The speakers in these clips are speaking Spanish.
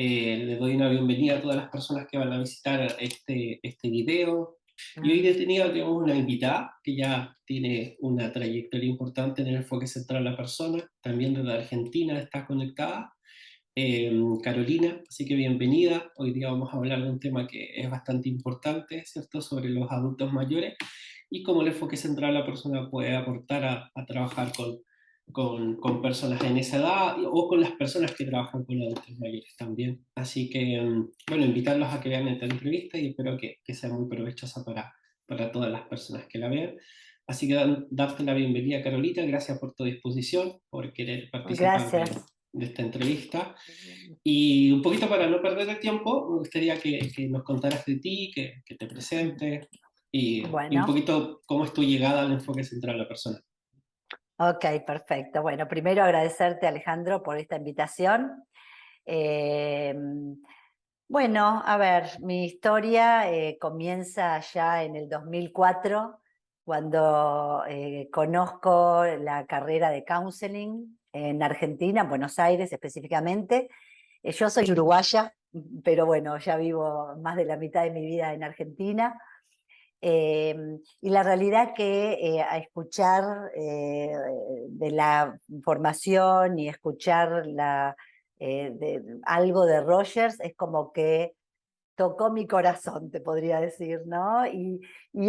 Le doy una bienvenida a todas las personas que van a visitar este video. Y hoy Mm. he tenido, tenemos una invitada que ya tiene una trayectoria importante en el enfoque central a la persona, también desde Argentina está conectada, Carolina, así que bienvenida. Hoy día vamos a hablar de un tema que es bastante importante, ¿cierto?, sobre los adultos mayores y cómo el enfoque central a la persona puede aportar a trabajar con personas en esa edad o con las personas que trabajan con adultos mayores también. Así que, bueno, invitarlos a que vean esta entrevista y espero que sea muy provechosa para todas las personas que la vean. Así que darte la bienvenida, Carolita, gracias por tu disposición, por querer participar Gracias. de esta entrevista. Y un poquito para no perder el tiempo, me gustaría que nos contaras de ti, que te presentes y un Bueno, poquito cómo es tu llegada al enfoque central a la persona. ok, perfecto. Bueno, primero agradecerte, Alejandro, por esta invitación. Eh, bueno, a ver, mi historia comienza ya en el 2004, cuando conozco la carrera de counseling en Argentina, en Buenos Aires específicamente. Yo soy uruguaya, pero bueno, ya vivo más de la mitad de mi vida en Argentina. Eh, y la realidad que a escuchar de la formación y escuchar algo de Rogers es como que tocó mi corazón, te podría decir, ¿no? Y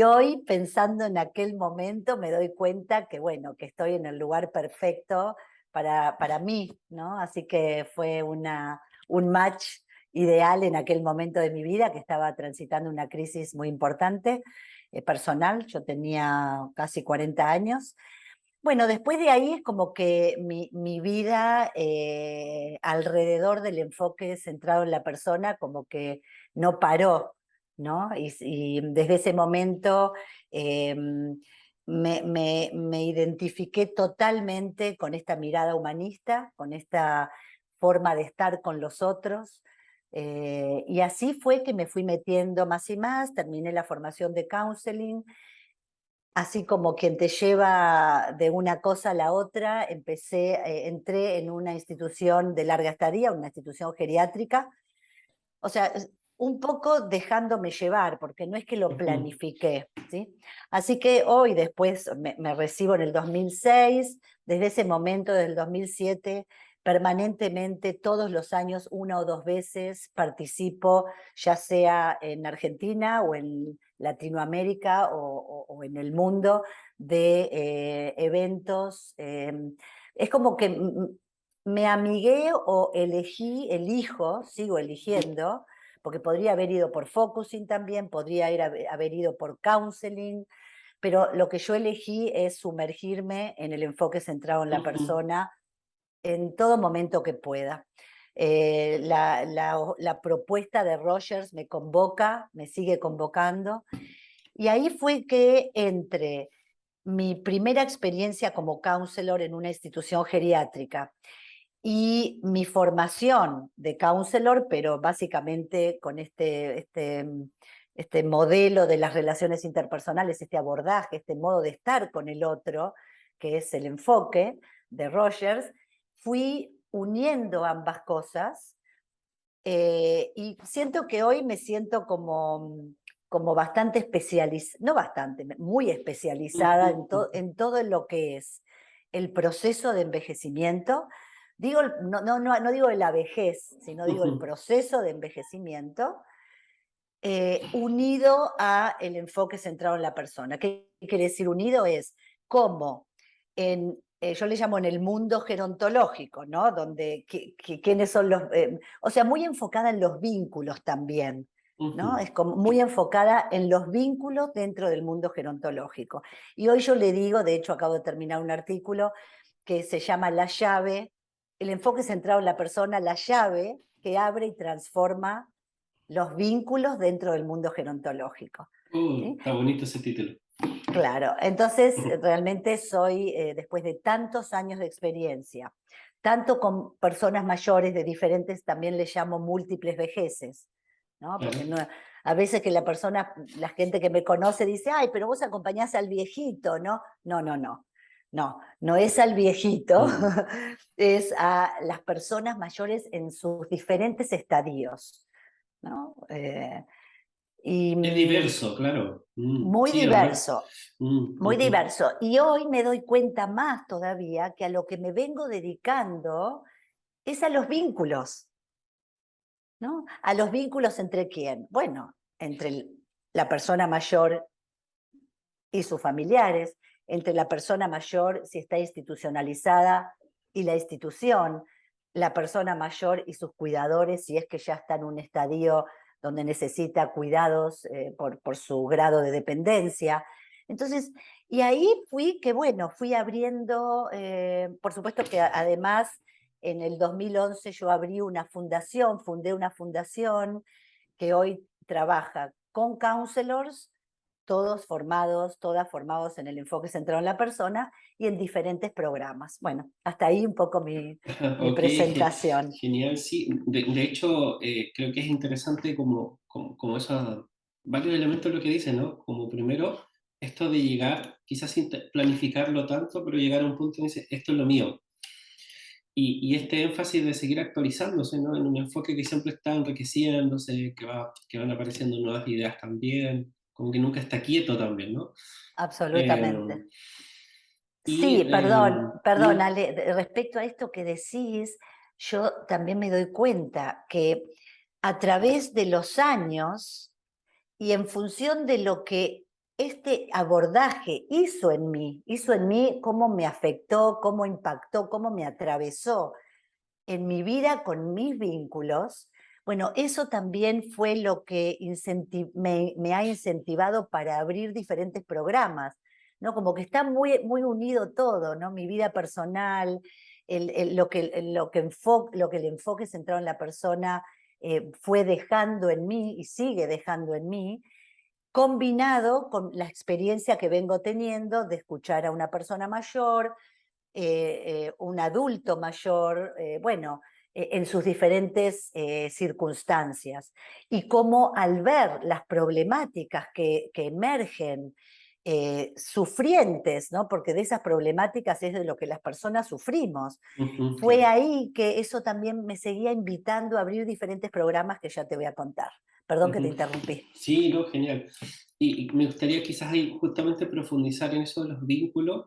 hoy, pensando en aquel momento, me doy cuenta que, bueno, que estoy en el lugar perfecto para mí, ¿no? Así que fue un match ideal en aquel momento de mi vida, que estaba transitando una crisis muy importante, personal. Yo tenía casi 40 años. Bueno, después de ahí es como que mi vida alrededor del enfoque centrado en la persona como que no paró, ¿no? Y desde ese momento eh, me identifiqué totalmente con esta mirada humanista, con esta forma de estar con los otros. Y así fue que me fui metiendo más y más, terminé la formación de counseling. Así como quien te lleva de una cosa a la otra, entré en una institución de larga estadía, una institución geriátrica, o sea, un poco dejándome llevar, porque no es que lo Ujú. planifiqué, ¿sí? Así que hoy, después, me recibo en el 2006, desde ese momento, desde el 2007, permanentemente, todos los años, una o dos veces, participo, ya sea en Argentina o en Latinoamérica o en el mundo, de eventos. Es como que me amigué o elijo, sigo eligiendo, porque podría haber ido por focusing también, podría haber ido por counseling, pero lo que yo elegí es sumergirme en el enfoque centrado en la Ujú. persona en todo momento que pueda. La propuesta de Rogers me convoca, me sigue convocando, y ahí fue que entre mi primera experiencia como counselor en una institución geriátrica y mi formación de counselor, pero básicamente con este modelo de las relaciones interpersonales, este abordaje, este modo de estar con el otro, que es el enfoque de Rogers, fui uniendo ambas cosas. Y siento que hoy me siento como bastante especializada, no bastante, muy especializada Ujú. Ujú. en todo lo que es el proceso de envejecimiento. Digo, no digo la vejez, sino digo el Ujú. proceso de envejecimiento unido a el enfoque centrado en la persona. ¿Qué quiere decir unido? Es cómo yo le llamo en el mundo gerontológico, ¿no? Donde quiénes son los, o sea, muy enfocada en los vínculos también, ¿no? Ujú. Es como muy enfocada en los vínculos dentro del mundo gerontológico. Y hoy yo le digo, de hecho acabo de terminar un artículo que se llama La llave, el enfoque centrado en la persona, la llave que abre y transforma los vínculos dentro del mundo gerontológico, ¿sí? Está bonito ese título. Claro, entonces Ujú. realmente soy, después de tantos años de experiencia, tanto con personas mayores de diferentes, también les llamo múltiples vejeces, ¿no? Porque Claro. no, a veces que la gente que me conoce dice, ay, pero vos acompañás al viejito, ¿no? No, no, no. no, no es al viejito, Mm. es a las personas mayores en sus diferentes estadios, ¿no? Y Es diverso, claro. muy Sí, además. diverso, muy Ujú. diverso. Y hoy me doy cuenta más todavía que a lo que me vengo dedicando es a los vínculos, ¿no? ¿A los vínculos entre quién? Bueno, entre la persona mayor y sus familiares, entre la persona mayor si está institucionalizada y la institución, la persona mayor y sus cuidadores si es que ya está en un estadio donde necesita cuidados por su grado de dependencia. Entonces, y ahí fui que, bueno, fui abriendo, por supuesto que además en el 2011 yo abrí una fundación, fundé una fundación que hoy trabaja con counselors, todos formados, todas formados en el enfoque centrado en la persona y en diferentes programas. Bueno, hasta ahí un poco mi Ok, presentación. genial, sí. De hecho, creo que es interesante como esos varios elementos lo que dice, ¿no? Como primero, esto de llegar, quizás sin planificarlo tanto, pero llegar a un punto y dice, esto es lo mío. Y este énfasis de seguir actualizándose, ¿no? En un enfoque que siempre está enriqueciéndose, que van apareciendo nuevas ideas también, como que nunca está quieto también, ¿no? Eh, Absolutamente. y Sí, perdón, mm, Ale, respecto a esto que decís, yo también me doy cuenta que a través de los años y en función de lo que este abordaje hizo en mí, cómo me afectó, cómo impactó, cómo me atravesó en mi vida con mis vínculos, bueno, eso también fue lo que me ha incentivado para abrir diferentes programas, ¿no? Como que está muy, muy unido todo, ¿no? Mi vida personal, lo que el enfoque centrado en la persona fue dejando en mí y sigue dejando en mí, combinado con la experiencia que vengo teniendo de escuchar a una persona mayor, un adulto mayor, bueno, en sus diferentes circunstancias. Y cómo al ver las problemáticas que emergen, sufrientes, ¿no? Porque de esas problemáticas es de lo que las personas sufrimos. ujú, Fue claro. ahí que eso también me seguía invitando a abrir diferentes programas que ya te voy a contar. Perdón que te Ujú. interrumpí. Sí, no, genial. Y me gustaría quizás ahí justamente profundizar en eso de los vínculos,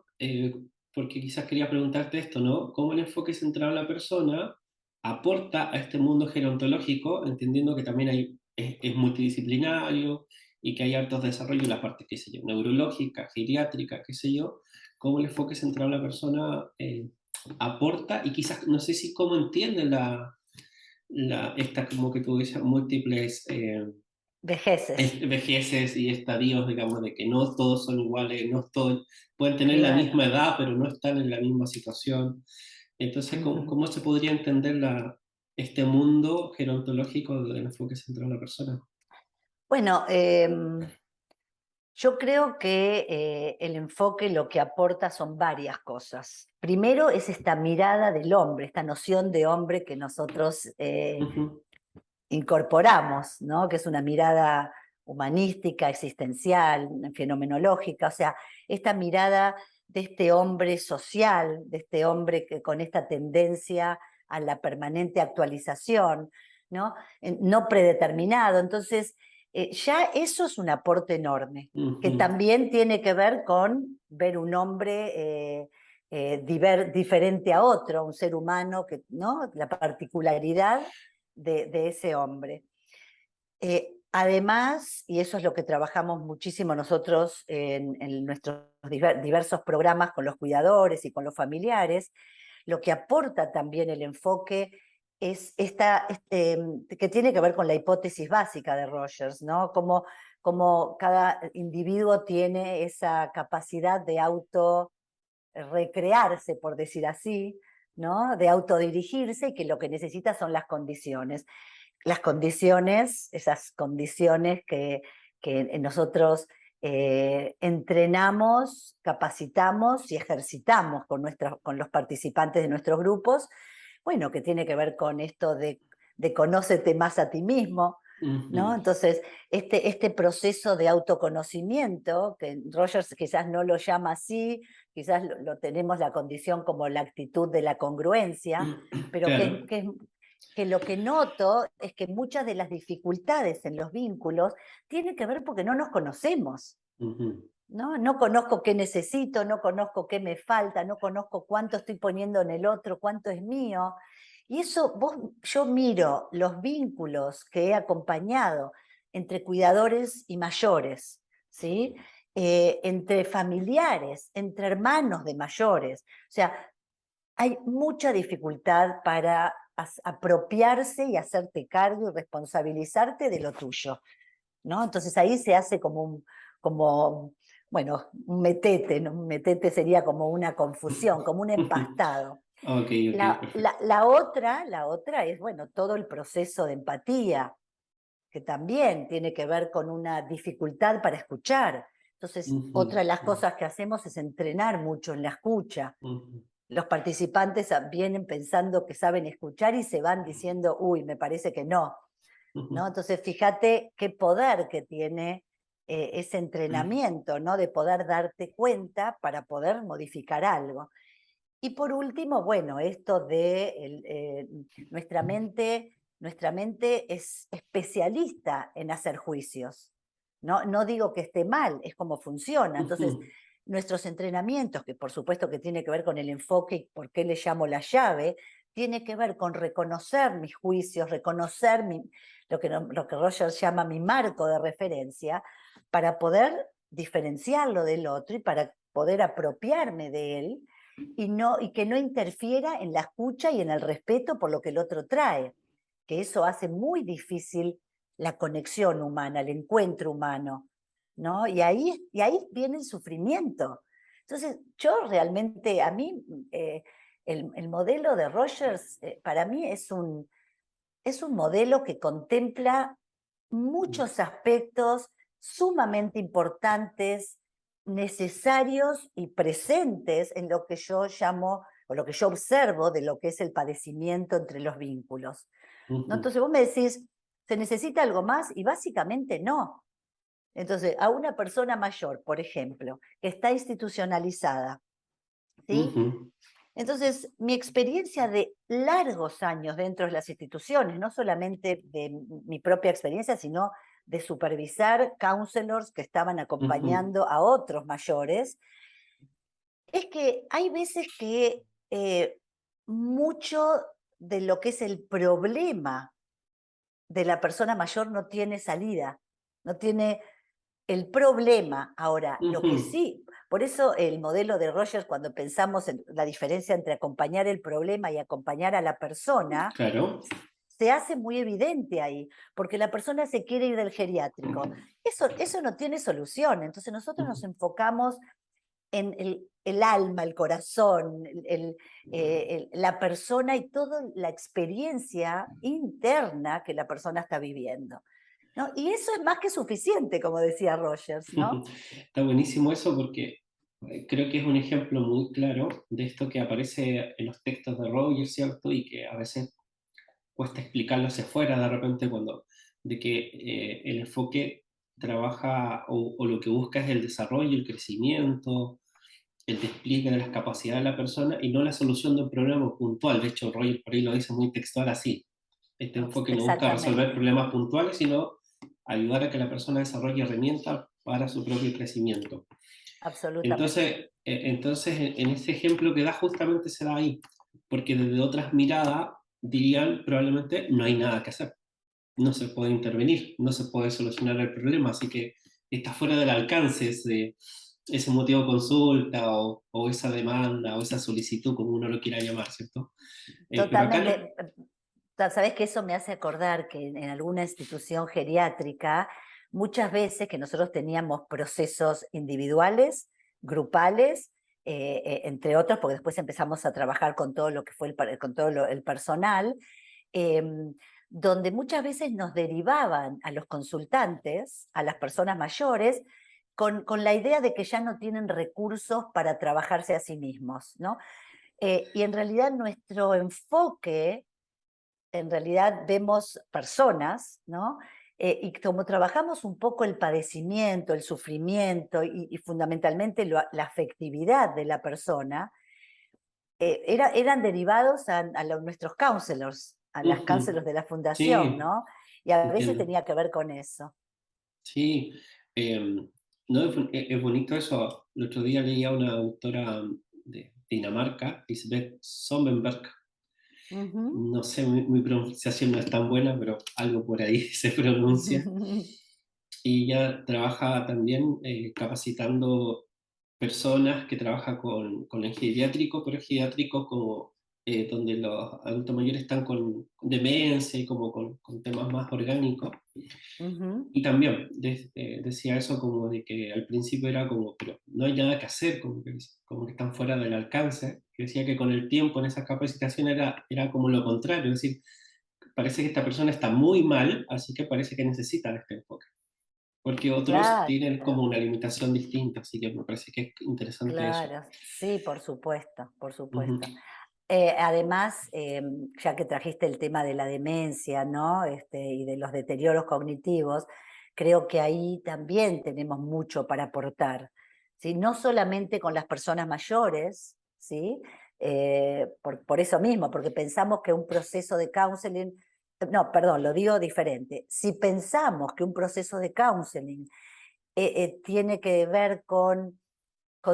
porque quizás quería preguntarte esto, ¿no? ¿Cómo el enfoque centrado en la persona aporta a este mundo gerontológico, entendiendo que también es multidisciplinario y que hay hartos desarrollos en la parte, qué sé yo, neurológica, geriátrica, qué sé yo? ¿Cómo el enfoque centrado en la persona aporta y quizás, no sé si cómo entiende esta, como que tú dices, múltiples Vejeces, vejeces y estadios, digamos, de que no todos son iguales, no todos pueden tener la claro. misma edad, pero no están en la misma situación. Entonces, Ujú. cómo se podría entender este mundo gerontológico del enfoque central en la persona? Bueno, yo creo que el enfoque lo que aporta son varias cosas. Primero es esta mirada del hombre, esta noción de hombre que nosotros Ujú, incorporamos, ¿no? Que es una mirada humanística, existencial, fenomenológica, o sea, esta mirada de este hombre social, de este hombre que, con esta tendencia a la permanente actualización, ¿no? No predeterminado. Entonces, ya eso es un aporte enorme, que ujú, también tiene que ver con ver un hombre diferente a otro, un ser humano, que, ¿no? La particularidad de ese hombre. Además, y eso es lo que trabajamos muchísimo nosotros en nuestros diversos programas con los cuidadores y con los familiares, lo que aporta también el enfoque es que tiene que ver con la hipótesis básica de Rogers, ¿no? Como cada individuo tiene esa capacidad de auto recrearse, por decir así, ¿no? De autodirigirse y que lo que necesita son las condiciones. Las condiciones, esas condiciones que nosotros entrenamos, capacitamos y ejercitamos con los participantes de nuestros grupos, bueno, que tiene que ver con esto de conócete más a ti mismo, ¿no? Ujú, Entonces, este proceso de autoconocimiento, que Rogers quizás no lo llama así, quizás lo tenemos la condición como la actitud de la congruencia, pero claro. que lo que noto es que muchas de las dificultades en los vínculos tienen que ver porque no nos conocemos. Ujú, ¿No? No conozco qué necesito, no conozco qué me falta, no conozco cuánto estoy poniendo en el otro, cuánto es mío. Y eso, yo miro los vínculos que he acompañado entre cuidadores y mayores, ¿sí? Entre familiares, entre hermanos de mayores. O sea, hay mucha dificultad para apropiarse y hacerte cargo y responsabilizarte de lo tuyo, ¿no? Entonces ahí se hace como, bueno, un metete, ¿no? Un metete sería como una confusión, como un empastado. Ok, ok, La, perfecto. la, la otra es, bueno, todo el proceso de empatía, que también tiene que ver con una dificultad para escuchar. Entonces, Ujú, otra de las ujú, cosas que hacemos es entrenar mucho en la escucha. ujú, Los participantes vienen pensando que saben escuchar y se van diciendo, uy, me parece que no, ¿no? ujú, Entonces, fíjate qué poder que tiene ese entrenamiento, ¿no? De poder darte cuenta para poder modificar algo. Y por último, bueno, esto de nuestra mente es especialista en hacer juicios. No, no digo que esté mal, es como funciona. Entonces, ujú, nuestros entrenamientos, que por supuesto que tiene que ver con el enfoque y por qué le llamo la llave, tiene que ver con reconocer mis juicios, reconocer lo que Rogers llama mi marco de referencia, para poder diferenciarlo del otro y para poder apropiarme de él y que no interfiera en la escucha y en el respeto por lo que el otro trae, que eso hace muy difícil la conexión humana, el encuentro humano, ¿no? Y ahí viene el sufrimiento. Entonces, yo realmente, a mí, el modelo de Rogers, para mí es un modelo que contempla muchos aspectos sumamente importantes, necesarios y presentes en lo que yo llamo, o lo que yo observo de lo que es el padecimiento entre los vínculos, ¿no? ujú, Entonces vos me decís, ¿se necesita algo más? Y básicamente no. Entonces, a una persona mayor, por ejemplo, que está institucionalizada, ¿sí? ujú, Entonces, mi experiencia de largos años dentro de las instituciones, no solamente de mi propia experiencia, sino de supervisar counselors que estaban ujú, acompañando a otros mayores, es que hay veces que mucho de lo que es el problema de la persona mayor no tiene salida, no tiene el problema. Ahora, lo que ujú. sí, por eso el modelo de Rogers, cuando pensamos en la diferencia entre acompañar el problema y acompañar a la persona, Claro. se hace muy evidente ahí, porque la persona se quiere ir del geriátrico. Eso no tiene solución. Entonces nosotros nos Ujú. enfocamos en el alma, el corazón, la persona y toda la experiencia interna que la persona está viviendo, ¿no? Y eso es más que suficiente, como decía Rogers, ¿no? Está buenísimo eso porque creo que es un ejemplo muy claro de esto que aparece en los textos de Rogers, ¿cierto? Y que a veces cuesta explicarlo hacia afuera de repente cuando, de que el enfoque trabaja o lo que busca es el desarrollo, el crecimiento, el despliegue de las capacidades de la persona y no la solución de un problema puntual. De hecho, Roger por ahí lo dice muy textual así. Este enfoque no busca resolver Exactamente, problemas puntuales, sino ayudar a que la persona desarrolle herramientas para su propio crecimiento. absolutamente. Entonces en ese ejemplo que da justamente se da ahí, porque desde otras miradas dirían probablemente no hay nada que hacer, no se puede intervenir, no se puede solucionar el problema, así que está fuera del alcance ese motivo de consulta o esa demanda o esa solicitud, como uno lo quiera llamar, ¿cierto? Pero acá no. Totalmente. Sabes que eso me hace acordar que en alguna institución geriátrica, muchas veces que nosotros teníamos procesos individuales, grupales, entre otros, porque después empezamos a trabajar con todo lo que fue con todo el personal, em, donde muchas veces nos derivaban a los consultantes, a las personas mayores, con la idea de que ya no tienen recursos para trabajarse a sí mismos, ¿no? Y en realidad nuestro enfoque, en realidad vemos personas, ¿no? Y como trabajamos un poco el padecimiento, el sufrimiento y fundamentalmente la afectividad de la persona, eran derivados a nuestros counselors, a las Ujú. counselors de la fundación, Sí, ¿no? Y a veces entiendo. tenía que ver con eso. Sí, no, es bonito eso. El otro día leía a una autora de Dinamarca, Lisbeth Sommerberg. Ujú. No sé, mi pronunciación no es tan buena, pero algo por ahí se pronuncia. Y ella trabaja también capacitando personas que trabajan con el geriátrico, pero geriátrico como donde los adultos mayores están con demencia y como con temas más orgánicos. Ujú. Y también decía eso como de que al principio era como, pero no hay nada que hacer, como que están fuera del alcance. Y decía que con el tiempo en esa capacitación era como lo contrario, es decir, parece que esta persona está muy mal, así que parece que necesita de este enfoque. Porque otros Claro, tienen como una limitación distinta, así que me parece que es interesante eso. claro, sí, por supuesto, por Ujú, supuesto. Además, ya que trajiste el tema de la demencia, ¿no? Y de los deterioros cognitivos, creo que ahí también tenemos mucho para aportar, ¿sí? No solamente con las personas mayores, ¿sí? Por eso mismo, porque pensamos que un proceso de counseling, no, perdón, lo digo diferente. Si pensamos que un proceso de counseling tiene que ver con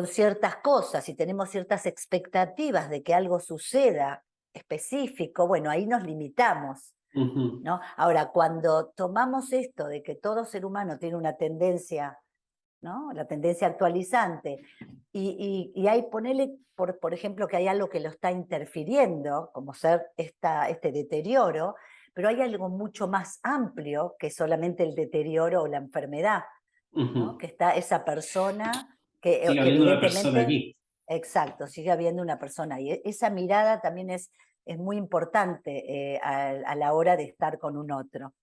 ciertas cosas y tenemos ciertas expectativas de que algo suceda específico, bueno, ahí nos limitamos, ujú, ¿no? Ahora, cuando tomamos esto de que todo ser humano tiene una tendencia, ¿no? La tendencia actualizante, y hay, ponele, por ejemplo, que hay algo que lo está interfiriendo, como ser este deterioro, pero hay algo mucho más amplio que solamente el deterioro o la enfermedad, ¿no? ujú. Que está esa persona Sigue que habiendo una persona evidentemente, allí. exacto, sigue habiendo una persona ahí. Esa mirada también es muy importante a la hora de estar con un otro,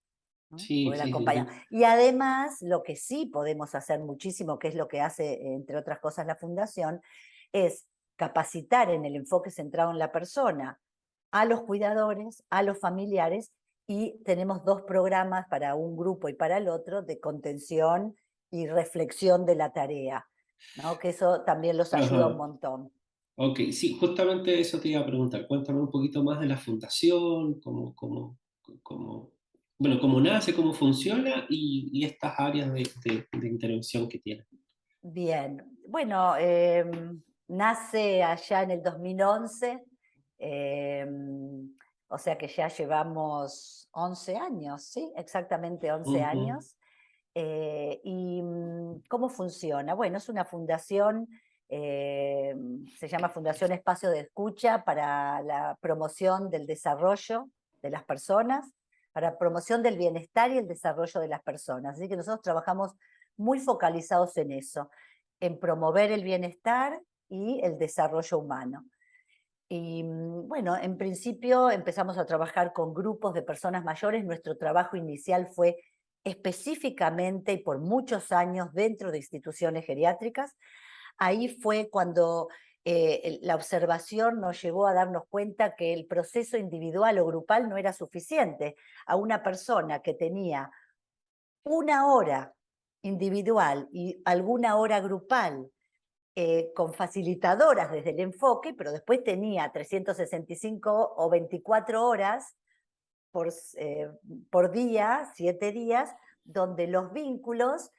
¿no? Sí, Poder sí, sí, acompañar. sí. Y además, lo que sí podemos hacer muchísimo, que es lo que hace, entre otras cosas, la Fundación, es capacitar en el enfoque centrado en la persona a los cuidadores, a los familiares, y tenemos dos programas para un grupo y para el otro de contención y reflexión de la tarea, ¿no? Que eso también los ayuda un Ajá. montón. Ok, sí, justamente eso te iba a preguntar. Cuéntame un poquito más de la fundación, bueno, cómo nace, cómo funciona y estas áreas de intervención que tiene. Bien, bueno, nace allá en el 2011, o sea que ya llevamos 11 años, ¿sí? Exactamente 11 Ujú, años. ¿Cómo funciona? Bueno, es una fundación, se llama Fundación Espacio de Escucha para la promoción del desarrollo de las personas, para promoción del bienestar y el desarrollo de las personas. Así que nosotros trabajamos muy focalizados en eso, en promover el bienestar y el desarrollo humano. Bueno, en principio empezamos a trabajar con grupos de personas mayores. Nuestro trabajo inicial fue específicamente y por muchos años dentro de instituciones geriátricas. Ahí fue cuando la observación nos llevó a darnos cuenta que el proceso individual o grupal no era suficiente. A una persona que tenía una hora individual y alguna hora grupal con facilitadoras desde el enfoque, pero después tenía 365 o 24 horas por, eh, por día, 7 días, donde los vínculos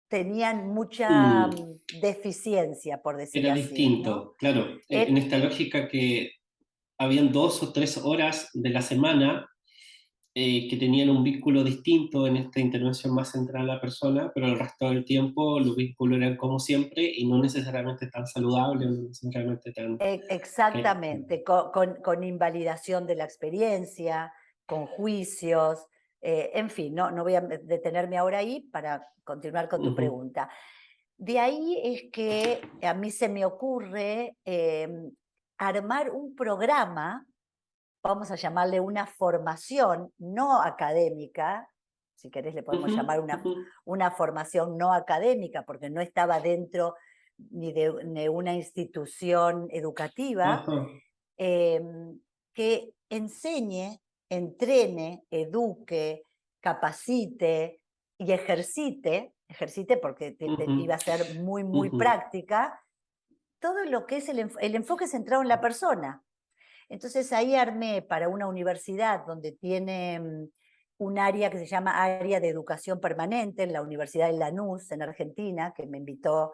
tenían mucha mm, deficiencia, por decir era así, ¿no? distinto, claro. En Eh, esta lógica que habían 2 o 3 horas de la semana que tenían un vínculo distinto en esta intervención más central a la persona, pero el resto del tiempo los vínculos eran como siempre y no necesariamente tan saludables, no necesariamente tan... que- Exactamente, con invalidación de la experiencia, con juicios, en fin, no voy a detenerme ahora ahí para continuar con tu Ujú, pregunta. De ahí es que a mí se me ocurre armar un programa, vamos a llamarle una formación no académica, si querés le podemos ujú, llamar ujú. una formación no académica, porque no estaba dentro ni de una institución educativa, Ajá. eh, que enseñe, entrene, eduque, capacite y ejercite porque iba Ujú, a ser muy, muy ujú, práctica, todo lo que es el enfoque centrado en la persona. Entonces ahí armé para una universidad donde tiene un área que se llama Área de Educación Permanente, en la Universidad de Lanús, en Argentina, que me invitó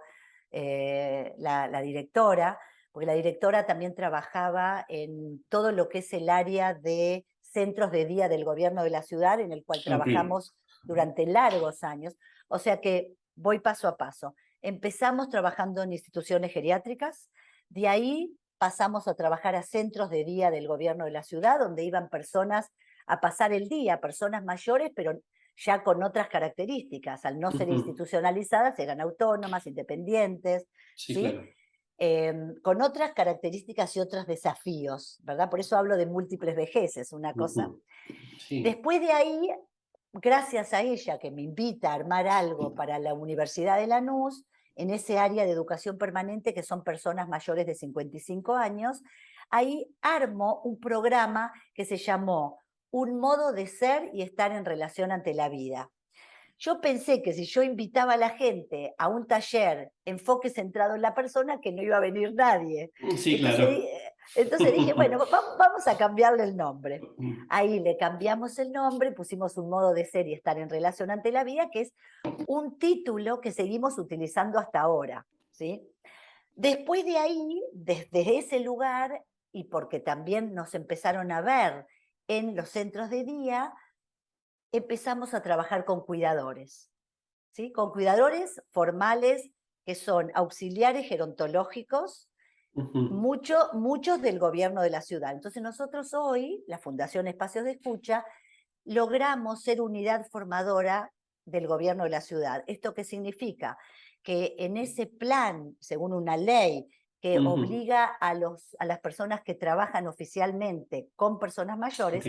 la directora, porque la directora también trabajaba en todo lo que es el área de centros de día del gobierno de la ciudad, en el cual ok, trabajamos durante largos años. O sea que voy paso a paso. Empezamos trabajando en instituciones geriátricas, de ahí pasamos a trabajar a centros de día del gobierno de la ciudad, donde iban personas a pasar el día, personas mayores, pero ya con otras características. Al no ser ujú, institucionalizadas, eran autónomas, independientes, sí, ¿sí? claro. Con otras características y otros desafíos, ¿verdad? Por eso hablo de múltiples vejeces, una cosa. Ujú, sí. Después de ahí, gracias a ella que me invita a armar algo para la Universidad de Lanús, en ese área de educación permanente que son personas mayores de 55 años, ahí armo un programa que se llamó Un modo de ser y estar en relación ante la vida. Yo pensé que si yo invitaba a la gente a un taller enfoque centrado en la persona, que no iba a venir nadie. Sí, Entonces, claro. entonces dije, bueno, vamos a cambiarle el nombre. Ujú, Ahí le cambiamos el nombre, pusimos un modo de ser y estar en relación ante la vida, que es un título que seguimos utilizando hasta ahora, ¿sí? Después de ahí, desde ese lugar, y porque también nos empezaron a ver en los centros de día, empezamos a trabajar con cuidadores, ¿sí? Con cuidadores formales que son auxiliares gerontológicos, ujú, muchos del gobierno de la ciudad. Entonces nosotros hoy, la Fundación Espacios de Escucha, logramos ser unidad formadora del gobierno de la ciudad. ¿Esto qué significa? Que en ese plan, según una ley que ujú, obliga a las personas que trabajan oficialmente con personas ok. mayores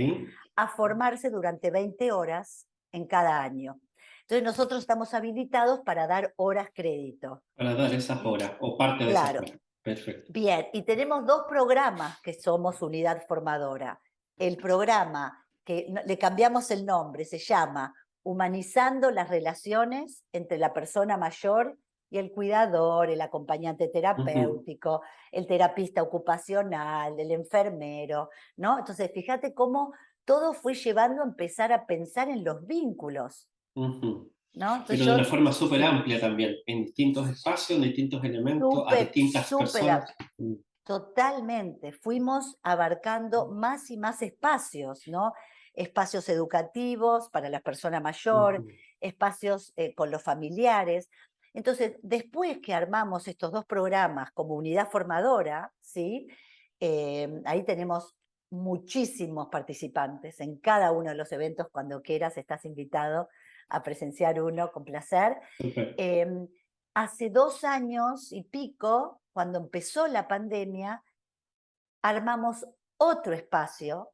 a formarse durante 20 horas en cada año. Entonces nosotros estamos habilitados para dar horas crédito. Para dar esas ¿Sí? horas o parte de esas Claro. horas. Perfecto. Bien, y tenemos dos programas que somos unidad formadora. El programa que le cambiamos el nombre, se llama Humanizando las relaciones entre la persona mayor y el cuidador, el acompañante Ujú, terapéutico, el terapista ocupacional, el enfermero, ¿no? Entonces, fíjate cómo todo fue llevando a empezar a pensar en los vínculos, ujú. ¿no? Entonces Pero de una yo, forma súper sí, amplia también, en distintos espacios, en distintos elementos, a súper, distintas súper. personas. Mm, Totalmente, fuimos abarcando más y más espacios, ¿no? Espacios educativos para la persona mayor, ujú, espacios con los familiares. Entonces, después que armamos estos dos programas como unidad formadora, ¿sí? Ahí tenemos muchísimos participantes en cada uno de los eventos. Cuando quieras, estás invitado a presenciar uno con placer. súper. Em, Hace 2 años y pico, cuando empezó la pandemia, armamos otro espacio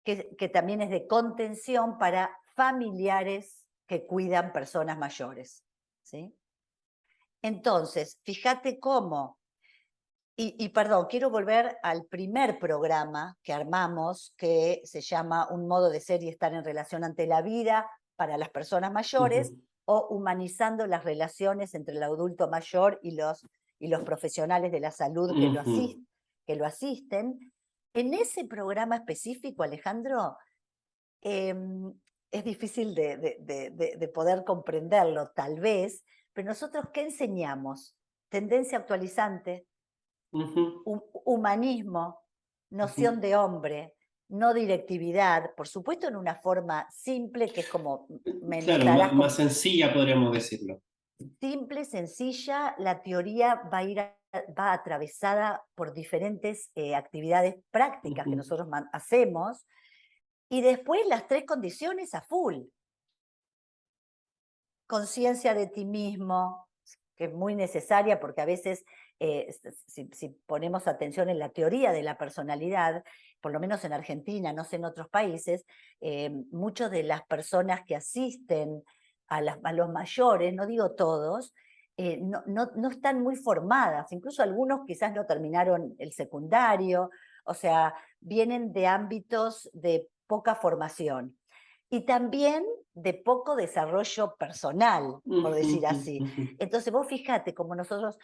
que también es de contención para familiares que cuidan personas mayores, ¿sí? Entonces, fíjate cómo, perdón, quiero volver al primer programa que armamos, que se llama Un modo de ser y estar en relación ante la vida para las personas mayores, Ujú, o humanizando las relaciones entre el adulto mayor y los profesionales de la salud ujú, que lo asisten. En ese programa específico, Alejandro, es difícil de poder comprenderlo, tal vez, pero nosotros, ¿qué enseñamos? Tendencia actualizante, ujú, humanismo, noción ujú. de hombre, no directividad, por supuesto en una forma simple, que es como me Claro, notarás, más sencilla podríamos decirlo. simple, sencilla. La teoría va atravesada por diferentes actividades prácticas que Ujú, nosotros hacemos, y después las tres condiciones a full. Conciencia de ti mismo, que es muy necesaria porque a veces, si ponemos atención en la teoría de la personalidad, por lo menos en Argentina, no sé en otros países, muchas de las personas que asisten a los mayores, no digo todos, no están muy formadas, incluso algunos quizás no terminaron el secundario, o sea, vienen de ámbitos de poca formación. y también de poco desarrollo personal, por Ujú, decir ujú, así. ujú. Entonces vos fíjate como nosotros,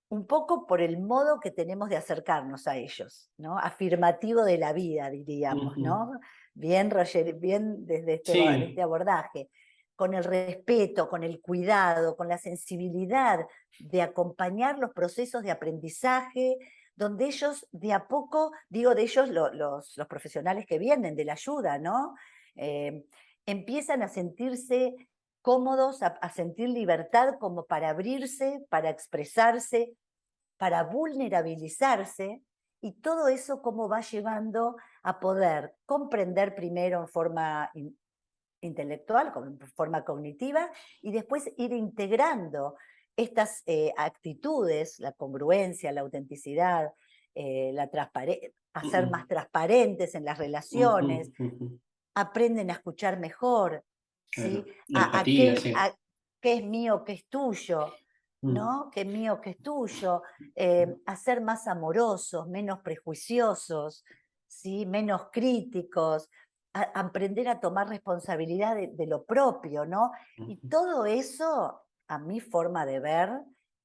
un poco por el modo que tenemos de acercarnos a ellos, ¿no? Afirmativo de la vida, diríamos, Ujú. ¿no? Bien, Roger, bien desde este Sí. abordaje, con el respeto, con el cuidado, con la sensibilidad de acompañar los procesos de aprendizaje, donde ellos de a poco, digo de ellos los profesionales que vienen de la ayuda, ¿no? Eh, Empiezan a sentirse cómodos, a sentir libertad como para abrirse, para expresarse, para vulnerabilizarse, y todo eso cómo va llevando a poder comprender primero en forma intelectual, en forma cognitiva, y después ir integrando estas actitudes, la congruencia, la autenticidad, a ser más Mm, transparentes en las ujú, relaciones, ujú. aprenden a escuchar mejor, ¿sí? Claro. La empatía, sí. A qué es mío, qué es tuyo, Mm, ¿no? Qué es mío, qué es tuyo, a ser más amorosos, menos prejuiciosos, ¿sí? Menos críticos, a aprender a tomar responsabilidad de lo propio, ¿no? Y ujú, todo eso, a mi forma de ver,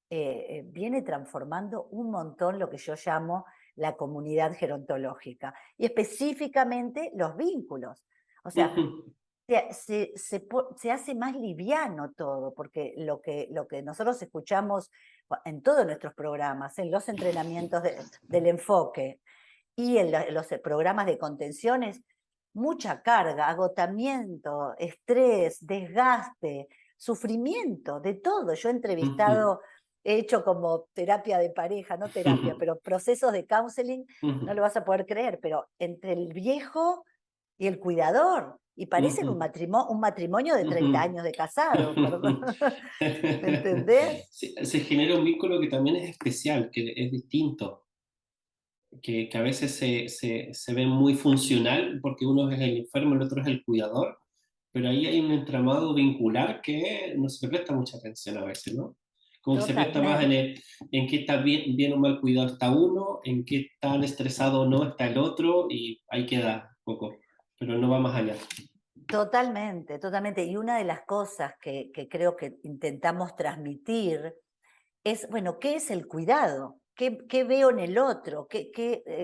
viene transformando un montón lo que yo llamo la comunidad gerontológica y específicamente los vínculos. O sea, ujú, se hace más liviano todo, porque lo que nosotros escuchamos en todos nuestros programas, en los entrenamientos del enfoque y en los programas de contenciones, mucha carga, agotamiento, estrés, desgaste, sufrimiento, de todo. Yo he ujú, entrevistado, he hecho como terapia de pareja, no terapia, ujú, pero procesos de counseling, no lo ujú, vas a poder creer, pero entre el viejo y el cuidador, y parecen ujú, un matrimonio de 30 ujú. años de casados, perdón. ¿Me entendés? Sí, se genera un vínculo que también es especial, que es distinto, que a veces se ve muy funcional porque uno es el enfermo, el otro es el cuidador, pero ahí hay un entramado vincular que no se le presta mucha atención a veces, ¿no? Como que se presta más Totalmente. en qué está bien o mal cuidado está uno, en qué tan estresado o no está el otro, y ahí queda poco, pero no va más allá. Totalmente, totalmente. Y una de las cosas que creo que intentamos transmitir es, bueno, ¿qué es el cuidado? ¿Qué veo en el otro?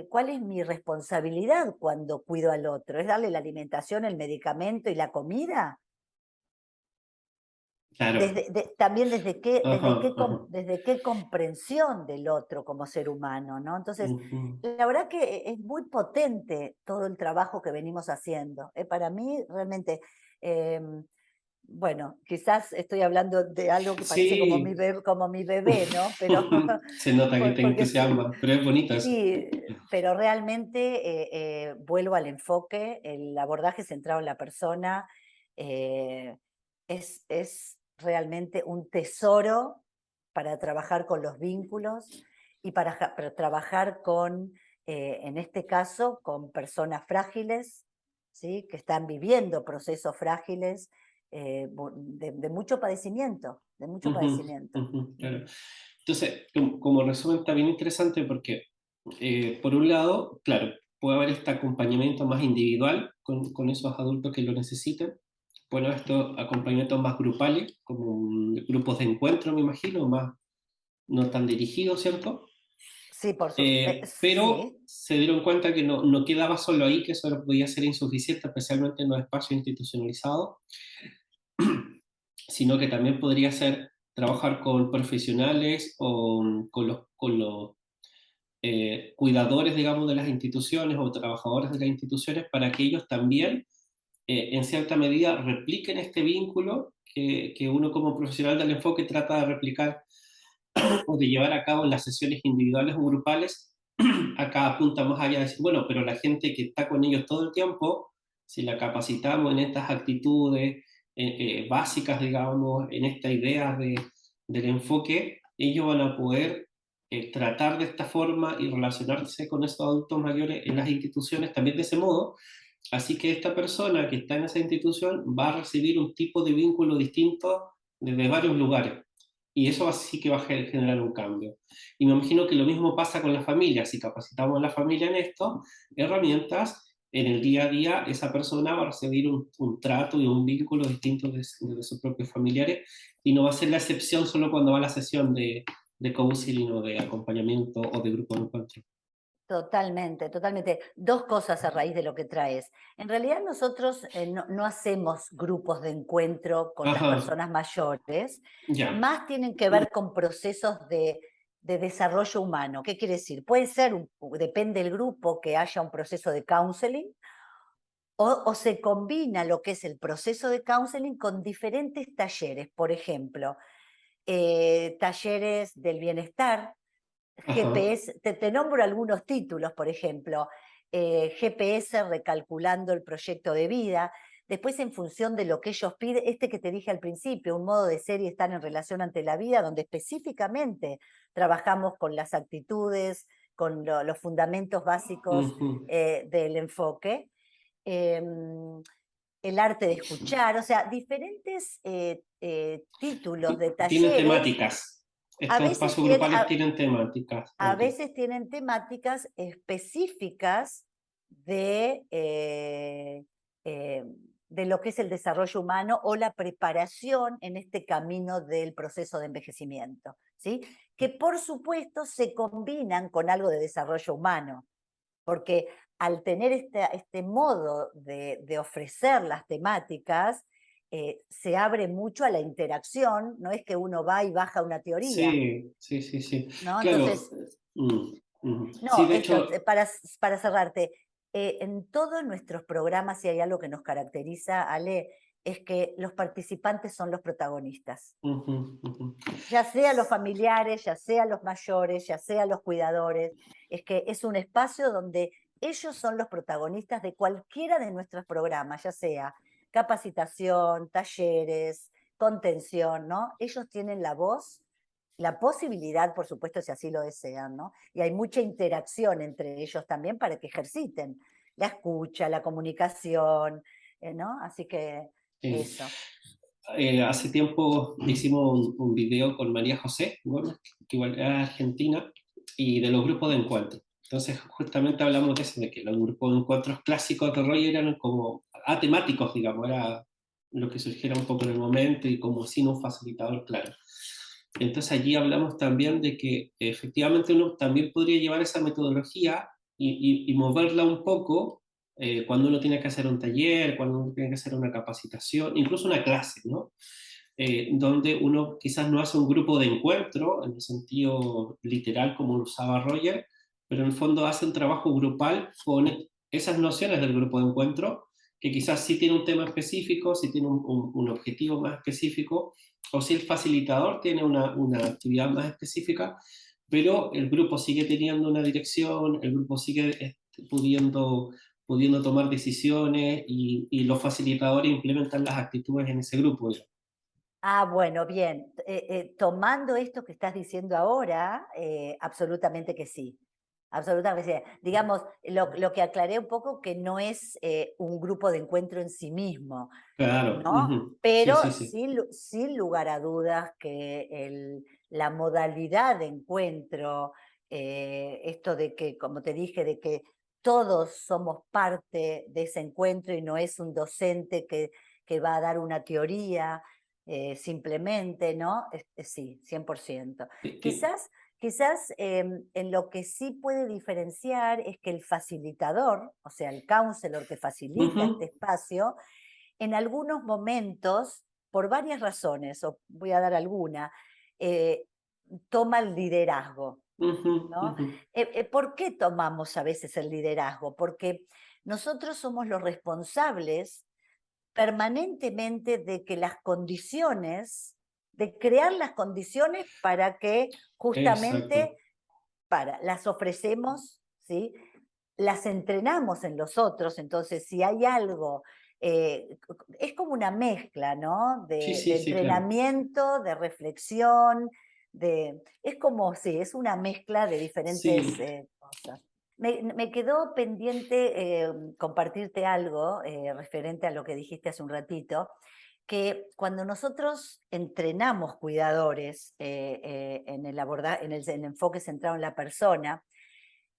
¿Cuál es mi responsabilidad cuando cuido al otro? ¿Es darle la alimentación, el medicamento y la comida? Claro. También Ajá, ajá. desde qué comprensión del otro como ser humano, ¿no? Entonces, Ujú. la verdad que es muy potente todo el trabajo que venimos haciendo. Para mí, realmente, em, bueno, quizás estoy hablando de algo que parece Sí, como mi bebé, ¿no? Pero se nota que te porque entusiasma, pero es bonito eso. sí, pero realmente vuelvo al enfoque, el abordaje centrado en la persona eh, es realmente un tesoro para trabajar con los vínculos y para trabajar con, en este caso, con personas frágiles, ¿sí? Que están viviendo procesos frágiles de mucho padecimiento, de mucho Ujú, padecimiento. ujú, Mm. claro. Entonces, como resumen, está bien interesante porque, por un lado, claro, puede haber este acompañamiento más individual con esos adultos que lo necesiten. Bueno, estos acompañamientos más grupales, como grupos de encuentro, me imagino, más no tan dirigidos, ¿cierto? Sí, Pero sí, se dieron cuenta que no quedaba solo ahí, que eso podía ser insuficiente, especialmente en los espacios institucionalizados, sino que también podría ser trabajar con profesionales o con los cuidadores, digamos, de las instituciones o trabajadores de las instituciones para que ellos también, en cierta medida, repliquen este vínculo que uno como profesional del enfoque trata de replicar o de llevar a cabo en las sesiones individuales o grupales. Acá apunta más allá de decir, bueno, pero la gente que está con ellos todo el tiempo, si la capacitamos en estas actitudes básicas, digamos, en esta idea del enfoque, ellos van a poder tratar de esta forma y relacionarse con esos adultos mayores en las instituciones también de ese modo. Así que esta persona que está en esa institución va a recibir un tipo de vínculo distinto desde varios lugares. Y eso sí que va a generar un cambio. Y me imagino que lo mismo pasa con la familia. Si capacitamos a la familia en esto, herramientas, en el día a día esa persona va a recibir un trato y un vínculo distinto de sus propios familiares y no va a ser la excepción solo cuando va a la sesión de counseling o de acompañamiento o de grupo de encuentro. Totalmente, totalmente. Dos cosas a raíz de lo que traes. En realidad nosotros no hacemos grupos de encuentro con las Ajá, personas mayores, ya, más tienen que ver con procesos de desarrollo humano. ¿Qué quiere decir? Puede ser, depende del grupo, que haya un proceso de counseling o se combina lo que es el proceso de counseling con diferentes talleres. Por ejemplo, talleres del bienestar, ajá, GPS, te nombro algunos títulos, por ejemplo, GPS recalculando el proyecto de vida, después en función de lo que ellos piden, este que te dije al principio, un modo de ser y estar en relación ante la vida, donde específicamente trabajamos con las actitudes, con los fundamentos básicos ujú. del enfoque. Em, el arte de escuchar, o sea, diferentes títulos de Tienen talleres. temáticas. A Estos veces espacios tiene, grupales tienen temáticas. a Ok. veces tienen temáticas específicas eh, de lo que es el desarrollo humano o la preparación en este camino del proceso de envejecimiento, ¿sí? Que por supuesto se combinan con algo de desarrollo humano, porque al tener este modo de ofrecer las temáticas, se abre mucho a la interacción, no es que uno va y baja una teoría, Sí, sí, sí, sí. ¿no? Claro. Entonces, Sí, no, de esto, hecho, para cerrarte, en todos nuestros programas, si hay algo que nos caracteriza, Ale, es que los participantes son los protagonistas. ujú, ujú. Ya sea los familiares, ya sea los mayores, ya sea los cuidadores, es que es un espacio donde ellos son los protagonistas de cualquiera de nuestros programas, ya sea capacitación, talleres, contención, ¿no? Ellos tienen la voz, la posibilidad, por supuesto, si así lo desean, ¿no? Y hay mucha interacción entre ellos también para que ejerciten la escucha, la comunicación, ¿no? Así que Sí. eso. Hace tiempo hicimos un video con María José Gómez, que igual era argentina, y de los grupos de encuentro. Entonces, justamente hablamos de eso, de que los grupos de encuentros clásicos de Roy eran como atemáticos, digamos, era lo que surgiera un poco en el momento y como sin un facilitador claro. Entonces, allí hablamos también de que efectivamente uno también podría llevar esa metodología y moverla un poco cuando uno tiene que hacer un taller, cuando uno tiene que hacer una capacitación, incluso una clase, ¿no? Donde uno quizás no hace un grupo de encuentro en el sentido literal como lo usaba Roger, pero en el fondo hace un trabajo grupal con esas nociones del grupo de encuentro, que quizás sí tiene un tema específico, sí tiene un objetivo más específico, o si el facilitador tiene una actividad más específica, pero el grupo sigue teniendo una dirección, el grupo sigue pudiendo tomar decisiones y los facilitadores implementan las actitudes en ese grupo. Ah, bueno, bien. Tomando esto que estás diciendo ahora, absolutamente que sí. Absolutamente sí. Digamos, lo que aclaré un poco que no es un grupo de encuentro en sí mismo, Claro, ¿no? ujú. Sí, sí, Pero sí. sin lugar a dudas que la modalidad de encuentro, esto de que, como te dije, de que todos somos parte de ese encuentro y no es un docente que va a dar una teoría simplemente, ¿no? Sí, 100%. Que, Quizás en lo que sí puede diferenciar es que el facilitador, o sea, el counselor que facilita este ujú, espacio, en algunos momentos, por varias razones, o voy a dar alguna, eh, toma el liderazgo, ujú, ¿no? ujú. ¿Por qué tomamos a veces el liderazgo? Porque nosotros somos los responsables permanentemente de que las condiciones, de crear las condiciones para que justamente Exacto. las ofrecemos, ¿sí? Las entrenamos en los otros, entonces si hay algo, es como una mezcla, ¿no? Sí, De sí, sí, claro. entrenamiento, de reflexión, es como, sí, es una mezcla de diferentes Sí. cosas. Me quedó pendiente compartirte algo referente a lo que dijiste hace un ratito, que cuando nosotros entrenamos cuidadores en el enfoque centrado en la persona,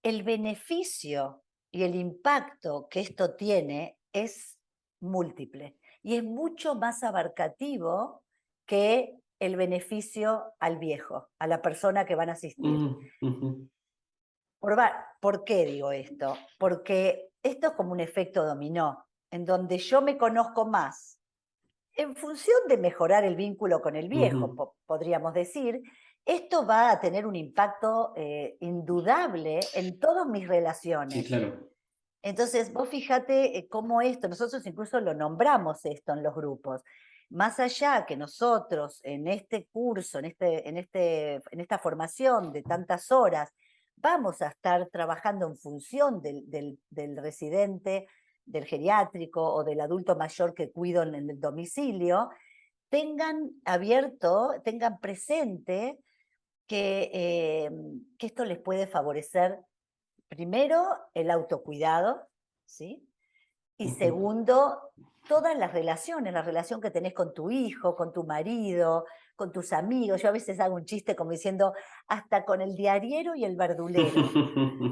el beneficio y el impacto que esto tiene es múltiple y es mucho más abarcativo que el beneficio al viejo, a la persona que van a asistir. Ujú. ¿Por qué digo esto? Porque esto es como un efecto dominó, en donde yo me conozco más en función de mejorar el vínculo con el viejo, Ujú. podríamos decir. Esto va a tener un impacto indudable en todas mis Sí, relaciones. claro. Entonces, vos fíjate cómo esto, nosotros incluso lo nombramos esto en los grupos. Más allá que nosotros en este curso, en esta formación de tantas horas, vamos a estar trabajando en función del residente, del geriátrico o del adulto mayor que cuido en el domicilio, tengan abierto, tengan presente que esto les puede favorecer primero el autocuidado, ¿sí? Y Ujú. segundo, todas las relaciones, la relación que tenés con tu hijo, con tu marido, con tus amigos. Yo a veces hago un chiste como diciendo, hasta con el diariero y el verdulero,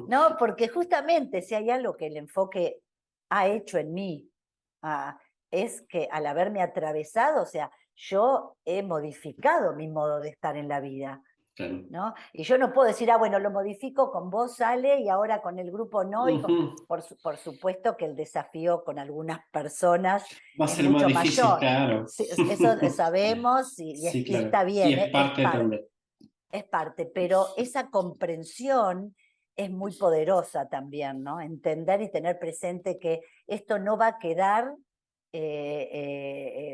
¿no? Porque justamente si hay algo que el enfoque ha hecho en mí, ah, es que al haberme atravesado, o sea, yo he modificado mi modo de estar en la vida. Claro. ¿No? Y yo no puedo decir, bueno, lo modifico con vos, sale, y ahora con el grupo no, Ujú. por supuesto que el desafío con algunas personas Va a es ser más mucho difícil, mayor. claro. Sí, eso sabemos Sí, y claro. está Y bien, es parte también. es parte, pero esa comprensión es muy poderosa también, ¿no? Entender y tener presente que esto no va a quedar,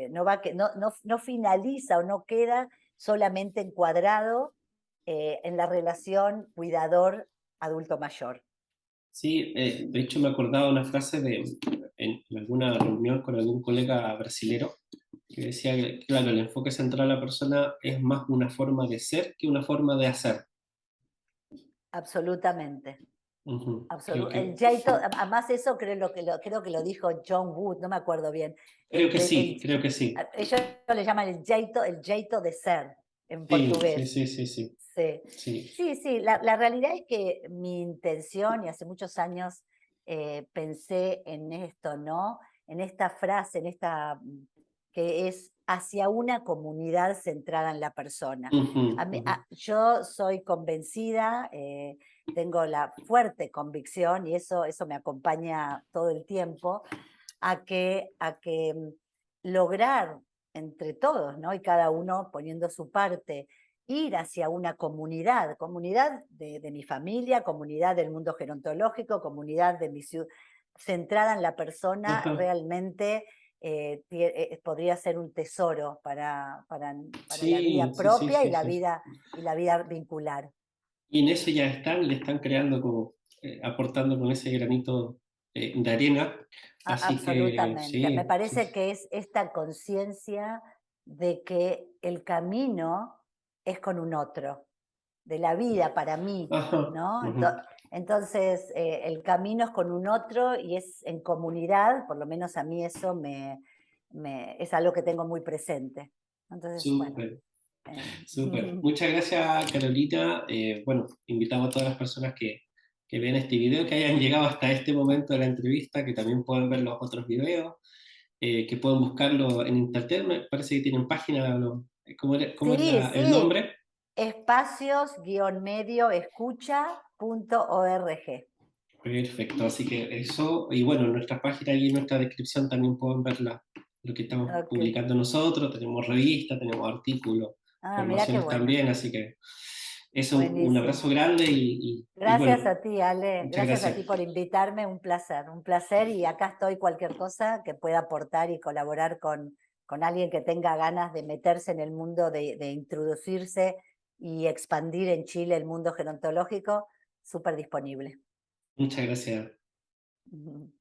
no finaliza o no queda solamente encuadrado en la relación cuidador-adulto mayor. Sí, de hecho me acordaba una frase en alguna reunión con algún colega brasilero que decía que, claro, el enfoque central a la persona es más una forma de ser que una forma de hacer. Absolutamente. Ujú. Creo El que, Jaito, además eso creo que lo dijo John Wood, no me acuerdo bien. creo que sí, El, creo que sí. ellos le llaman el jeito de ser en Sí, sí, portugués. sí, sí, sí. Sí, Sí. sí, sí. La realidad es que mi intención, y hace muchos años pensé en esto, ¿no? En esta frase, que es hacia una comunidad centrada en la persona. Ujú, ujú. Yo soy convencida, tengo la fuerte convicción, y eso me acompaña todo el tiempo, a que lograr entre todos, ¿no? Y cada uno poniendo su parte, ir hacia una comunidad de mi familia, comunidad del mundo gerontológico, comunidad de mi ciudad, centrada en la persona, Ajá. realmente podría ser un tesoro para la Sí, vida sí, sí, propia sí, sí. y la vida vincular. Y en eso ya están, le están creando como, aportando con ese granito de arena. Así que Absolutamente. Me sí, sí, parece sí. que es esta conciencia de que el camino es con un otro, de la vida para mí, Ajá. ¿no? Ujú. Entonces, el camino es con un otro y es en comunidad, por lo menos a mí eso es algo que tengo muy presente. Entonces, bueno. Súper. eh, Súper. Muchas gracias, Carolina. Bueno, invitamos a todas las personas que ven este video, que hayan llegado hasta este momento de la entrevista, que también pueden ver los otros videos, que pueden buscarlo en internet. Me parece que tienen página, ¿no? ¿Cómo es sí, el sí, nombre? espacios-medio-escucha.org. Perfecto, así que eso, y bueno, en nuestra página y en nuestra descripción también pueden ver lo que estamos Ok. publicando nosotros. Tenemos revistas, tenemos artículos, Ah, mira qué formaciones bueno. también, así que eso, un abrazo Buenísimo. grande y Gracias bueno, a ti, Ale. muchas Gracias a gracias. ti por invitarme. Un placer. Y acá estoy cualquier cosa que pueda aportar y colaborar con alguien que tenga ganas de meterse en el mundo, de introducirse y expandir en Chile el mundo gerontológico, súper disponible. Muchas gracias. Ujú.